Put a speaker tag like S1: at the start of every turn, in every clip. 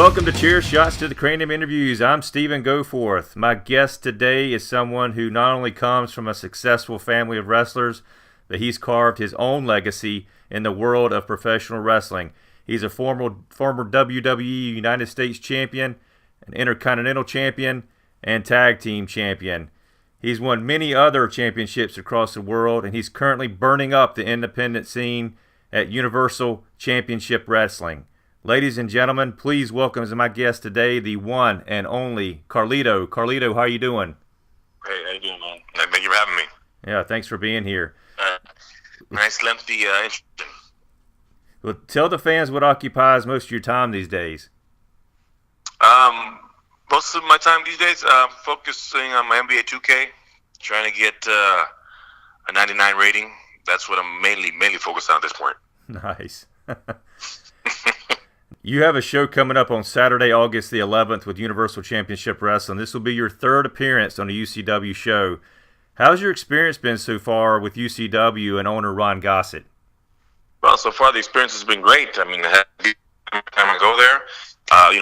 S1: Welcome to Cheers Shots to the Cranium Interviews. I'm Stephen Goforth. My guest today is someone who not only comes from a successful family of wrestlers, but he's carved his own legacy in the world of professional wrestling. He's a former WWE United States champion, an Intercontinental champion, and tag team champion. He's won many other championships across the world, and he's currently burning up the independent scene at Universal Championship Wrestling. Ladies and gentlemen, please welcome as my guest today the one and only Carlito. Carlito, how are you doing?
S2: Hey, how you doing, man? Thank you for having me.
S1: Yeah, thanks for being here.
S2: Nice lengthy intro.
S1: Well, tell the fans what occupies most of your time these days.
S2: Most of my time these days, focusing on my NBA 2K, trying to get a 99 rating. That's what I'm mainly focused on at this point.
S1: Nice. You have a show coming up on Saturday, August the 11th with Universal Championship Wrestling. This will be your third appearance on a UCW show. How's your experience been so far with UCW and owner Ron Gossett?
S2: Well, so far the experience has been great. I mean, every time I go there,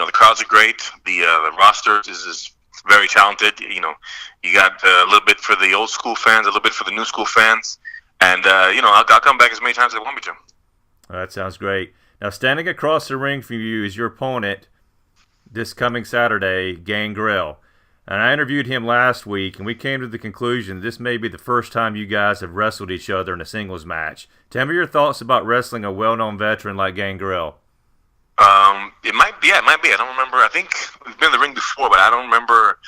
S2: the crowds are great. The roster is very talented. You know, you got a little bit for the old school fans, a little bit for the new school fans. And, I'll come back as many times as they want me to.
S1: Well, that sounds great. Now, standing across the ring from you is your opponent this coming Saturday, Gangrel. And I interviewed him last week, and we came to the conclusion this may be the first time you guys have wrestled each other in a singles match. Tell me your thoughts about wrestling a well-known veteran like Gangrel.
S2: It might be. I don't remember. I think we've been in the ring before, but I don't remember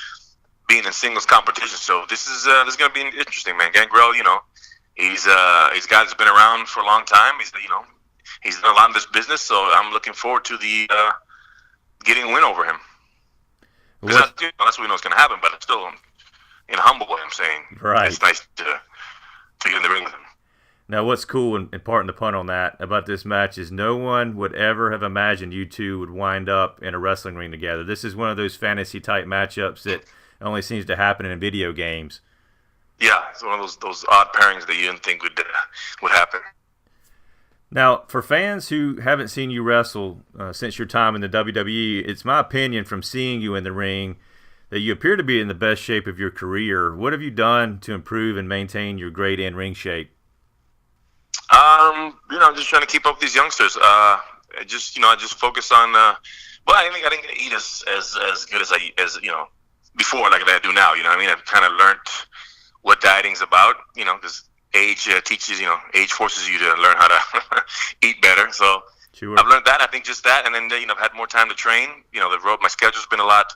S2: being in singles competition. So this is going to be interesting, man. Gangrel, he's a guy that's been around for a long time. He's done a lot in this business, so I'm looking forward to the getting a win over him. That's what we know is going to happen, but it's still humble what I'm saying.
S1: Right.
S2: It's nice to get in the ring with him.
S1: Now, what's cool, and pardon the pun on that, about this match is no one would ever have imagined you two would wind up in a wrestling ring together. This is one of those fantasy-type matchups that only seems to happen in video games.
S2: Yeah, it's one of those odd pairings that you didn't think would happen.
S1: Now, for fans who haven't seen you wrestle since your time in the WWE, it's my opinion from seeing you in the ring that you appear to be in the best shape of your career. What have you done to improve and maintain your great in-ring shape?
S2: I'm just trying to keep up with these youngsters. I just focus on. I didn't eat as good as before, like I do now. I've kind of learned what dieting's about. Because age teaches, age forces you to learn how to eat better. So
S1: sure.
S2: I've learned that. I think just that, and then I've had more time to train. My schedule's been a lot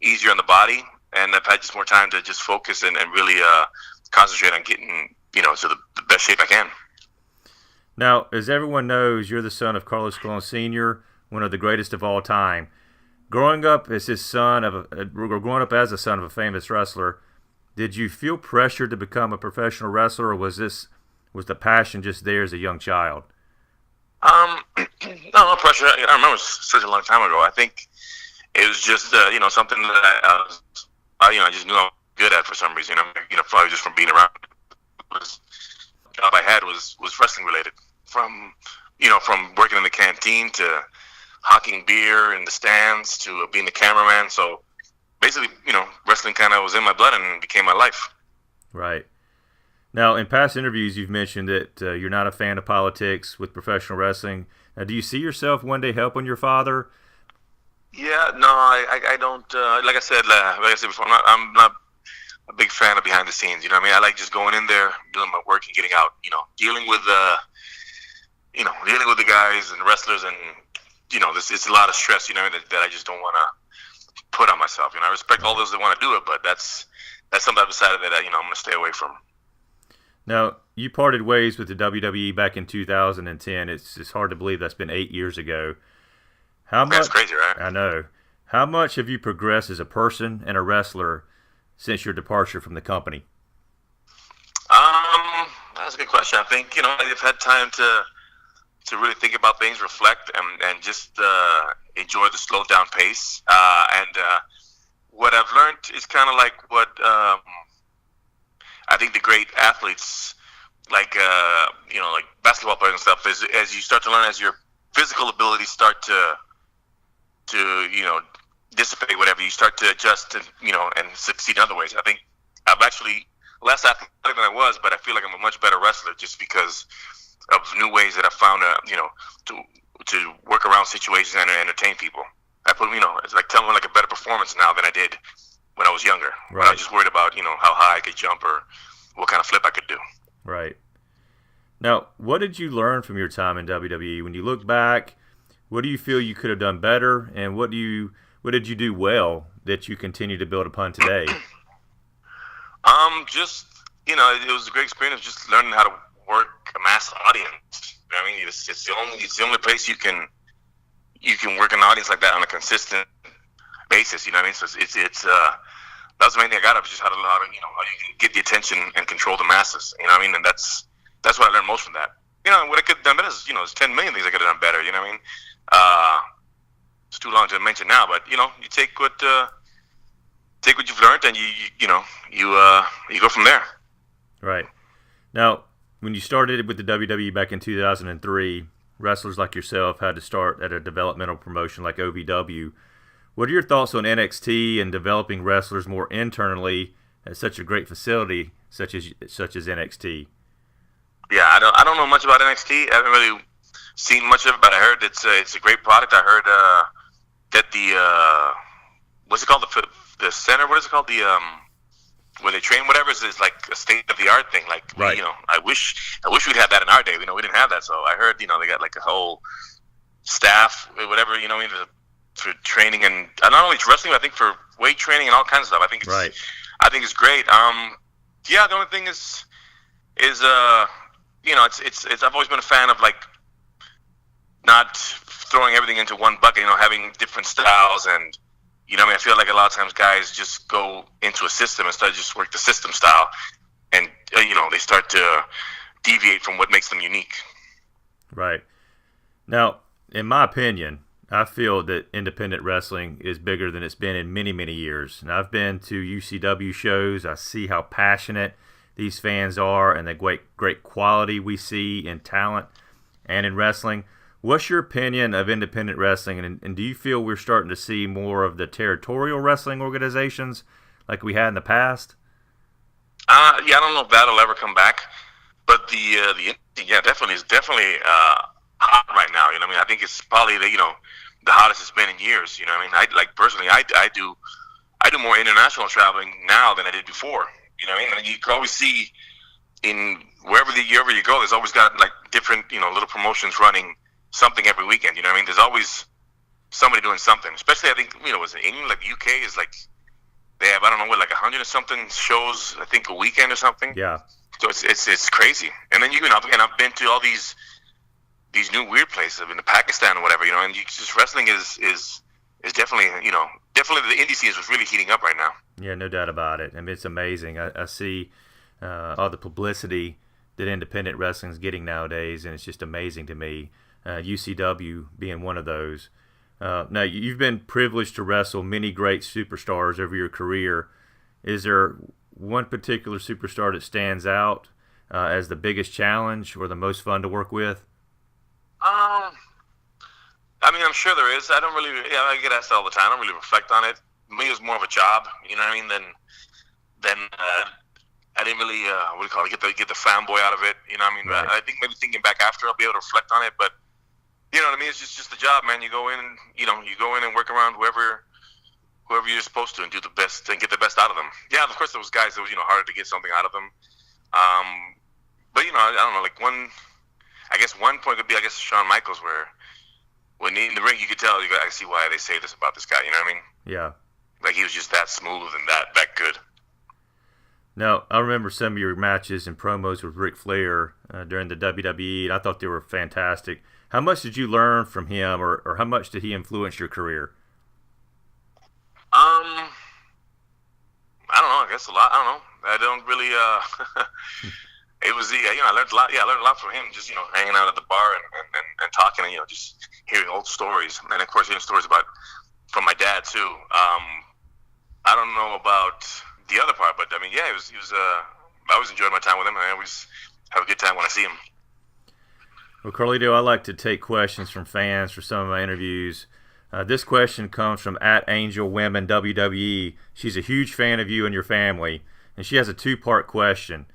S2: easier on the body, and I've had just more time to just focus and really concentrate on getting to the best shape I can.
S1: Now, as everyone knows, you're the son of Carlos Colon Sr., one of the greatest of all time. Growing up as a son of a famous wrestler, did you feel pressure to become a professional wrestler, or was the passion just there as a young child?
S2: No pressure. I remember it was such a long time ago. I think it was just something that I just knew I was good at for some reason. Probably just from being around. The job I had was wrestling related. From working in the canteen to hawking beer in the stands to being the cameraman. So basically, wrestling kind of was in my blood and became my life.
S1: Right. Now, in past interviews, you've mentioned that you're not a fan of politics with professional wrestling. Now, do you see yourself one day helping your father?
S2: Yeah, no, I don't. Like I said before, I'm not a big fan of behind the scenes. I like just going in there, doing my work, and getting out. Dealing with the guys and the wrestlers, and it's a lot of stress. That I just don't want to put on myself. I respect all those that want to do it, but that's something I've decided that I'm going to stay away from.
S1: Now, you parted ways with the WWE back in 2010. It's hard to believe that's been 8 years ago.
S2: That's crazy, right?
S1: I know. How much have you progressed as a person and a wrestler since your departure from the company?
S2: That's a good question. I think I've had time to really think about things, reflect, and just enjoy the slowed down pace. And what I've learned is kind of like what I think the great athletes, like basketball players and stuff, is as you start to learn, as your physical abilities start to to dissipate whatever. You start to adjust and succeed in other ways. I think I've actually less athletic than I was, but I feel like I'm a much better wrestler just because of new ways that I've found to work around situations and entertain people. I put it's like telling like a better performance now than I did when I was younger.
S1: Right.
S2: When I was just worried about how high I could jump or what kind of flip I could do.
S1: Right. Now, what did you learn from your time in WWE? When you look back, what do you feel you could have done better, and what did you do well that you continue to build upon today?
S2: Just it was a great experience just learning how to work a mass audience. I mean, it's the only place you can work an audience like that on a consistent basis. You know what I mean? So it's that was the main thing I got up, just how to how you can get the attention and control the masses. You know what I mean? And that's what I learned most from that. What I could have done better is there's 10 million things I could have done better. You know what I mean? It's too long to mention now, but you take what you've learned and you go from there.
S1: Right. Now, when you started with the WWE back in 2003, wrestlers like yourself had to start at a developmental promotion like OVW. What are your thoughts on NXT and developing wrestlers more internally at such a great facility such as NXT?
S2: Yeah, I don't know much about NXT. I haven't really seen much of it, but I heard it's a great product. I heard that the what's it called, the center? What is it called? The where they train, whatever, is like a state of the art thing. Like,
S1: right.
S2: I wish we'd had that in our day. We didn't have that, so I heard they got like a whole staff, whatever, for training and not only wrestling, but I think for weight training and all kinds of stuff. I think it's
S1: right.
S2: I think it's great. Yeah, the only thing is it's I've always been a fan of like not throwing everything into one bucket. Having different styles and. I feel like a lot of times guys just go into a system instead of just work the system style, and they start to deviate from what makes them unique.
S1: Right. Now, in my opinion, I feel that independent wrestling is bigger than it's been in many, many years. And I've been to UCW shows. I see how passionate these fans are and the great quality we see in talent and in wrestling. What's your opinion of independent wrestling, and do you feel we're starting to see more of the territorial wrestling organizations like we had in the past?
S2: Yeah, I don't know if that'll ever come back, but definitely is hot right now. I mean, I think it's probably the hottest it's been in years. I mean, I do more international traveling now than I did before. I mean, and you can always see in wherever you go, there's always got like different little promotions running something every weekend. I mean, there's always somebody doing something. Especially, I think was in England, like the UK is like they have, I don't know what, like 100 or something shows, I think, a weekend or something.
S1: Yeah. So
S2: it's crazy. And then I've been to all these new weird places. I've been to Pakistan or whatever. And just wrestling is definitely the indie scene is really heating up right now.
S1: Yeah, no doubt about it. I mean, it's amazing. I see all the publicity that independent wrestling is getting nowadays, and it's just amazing to me. UCW being one of those. Now, you've been privileged to wrestle many great superstars over your career. Is there one particular superstar that stands out as the biggest challenge or the most fun to work with?
S2: I mean, I'm sure there is. I get asked all the time. I don't really reflect on it. To me, it was more of a job, you know what I mean, than I didn't really, get the fanboy out of it, you know what I mean?
S1: Right.
S2: I think maybe thinking back after, I'll be able to reflect on it, but you know what I mean? It's just the job, man. You go in and work around whoever you're supposed to and do the best and get the best out of them. Yeah, of course there was guys that was, harder to get something out of them. But I don't know, like one point could be, Shawn Michaels, where when in the ring you could tell, I see why they say this about this guy, you know what I mean?
S1: Yeah.
S2: Like he was just that smooth and that good.
S1: Now, I remember some of your matches and promos with Ric Flair during the WWE, and I thought they were fantastic. How much did you learn from him, or how much did he influence your career?
S2: I don't know. I guess a lot. I don't know. I don't really. It was I learned a lot. Yeah, I learned a lot from him. Just hanging out at the bar and talking, and just hearing old stories, and of course hearing stories from my dad too. I don't know about the other part, but I mean, yeah, he was. I always enjoyed my time with him, and I always have a good time when I see him.
S1: Well, Carlito, I like to take questions from fans for some of my interviews. This question comes from @AngelWomen WWE. She's a huge fan of you and your family, and she has a two-part question.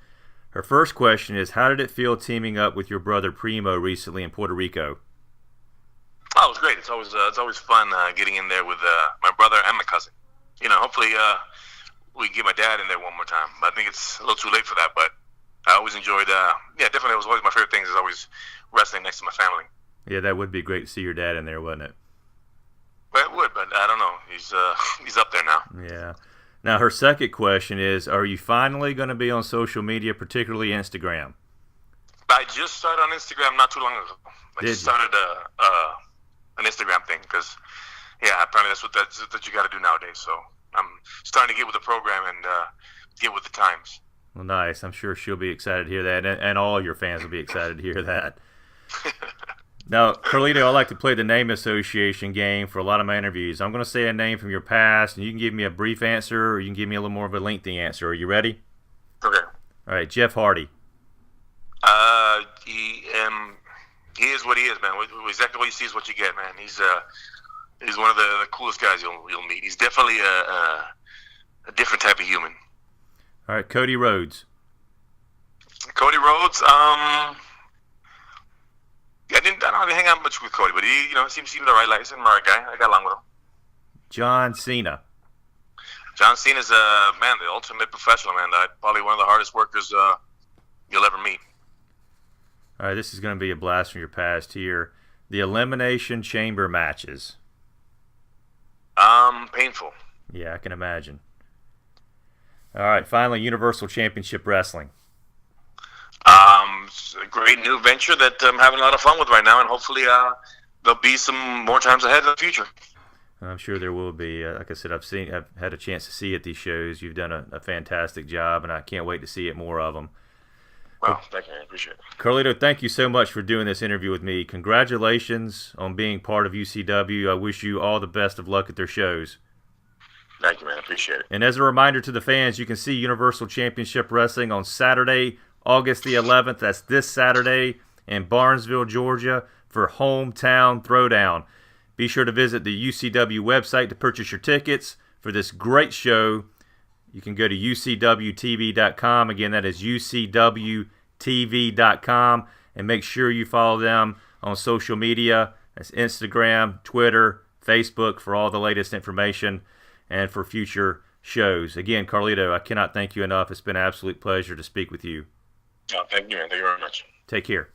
S1: Her first question is, how did it feel teaming up with your brother Primo recently in Puerto Rico?
S2: Oh, it was great. It's always fun getting in there with my brother and my cousin. Hopefully we can get my dad in there one more time. But I think it's a little too late for that. But I always enjoyed. Definitely, it was always my favorite thing. Is always wrestling next to my family.
S1: Yeah, that would be great to see your dad in there, wouldn't it?
S2: Well, it would, but I don't know. He's up there now.
S1: Yeah. Now, her second question is, are you finally going to be on social media, particularly Instagram?
S2: I just started on Instagram not too long ago. I just started an Instagram thing because, apparently that's what you got to do nowadays. So I'm starting to get with the program and get with the times.
S1: Well, nice. I'm sure she'll be excited to hear that, and all your fans will be excited to hear that. Now, Carlito, I like to play the name association game for a lot of my interviews. I'm going to say a name from your past, and you can give me a brief answer, or you can give me a little more of a lengthy answer. Are you ready?
S2: Okay.
S1: All right, Jeff Hardy.
S2: He is what he is, man. Exactly what you see is what you get, man. He's one of the coolest guys you'll meet. He's definitely a different type of human.
S1: All right, Cody Rhodes.
S2: Cody Rhodes, I don't really hang out much with Cody, but he, seems all right. Like, he's an alright guy. I got along with him.
S1: John Cena.
S2: John Cena's the ultimate professional, man. Probably one of the hardest workers you'll ever meet.
S1: All right, this is going to be a blast from your past here. The Elimination Chamber matches.
S2: Painful.
S1: Yeah, I can imagine. All right, finally, Universal Championship Wrestling.
S2: It's a great new venture that I'm having a lot of fun with right now, and hopefully there'll be some more times ahead in the future.
S1: I'm sure there will be. Like I said, I've had a chance to see at these shows. You've done a fantastic job, and I can't wait to see it more of them.
S2: Well, thank you. I appreciate it.
S1: Carlito, thank you so much for doing this interview with me. Congratulations on being part of UCW. I wish you all the best of luck at their shows.
S2: Thank you, man. I appreciate it.
S1: And as a reminder to the fans, you can see Universal Championship Wrestling on Saturday, August the 11th. That's this Saturday in Barnesville, Georgia for Hometown Throwdown. Be sure to visit the UCW website to purchase your tickets for this great show. You can go to ucwtv.com. Again, that is ucwtv.com. And make sure you follow them on social media. That's Instagram, Twitter, Facebook for all the latest information and for future shows. Again, Carlito, I cannot thank you enough. It's been an absolute pleasure to speak with you.
S2: Oh, thank you, man. Thank you very much.
S1: Take care.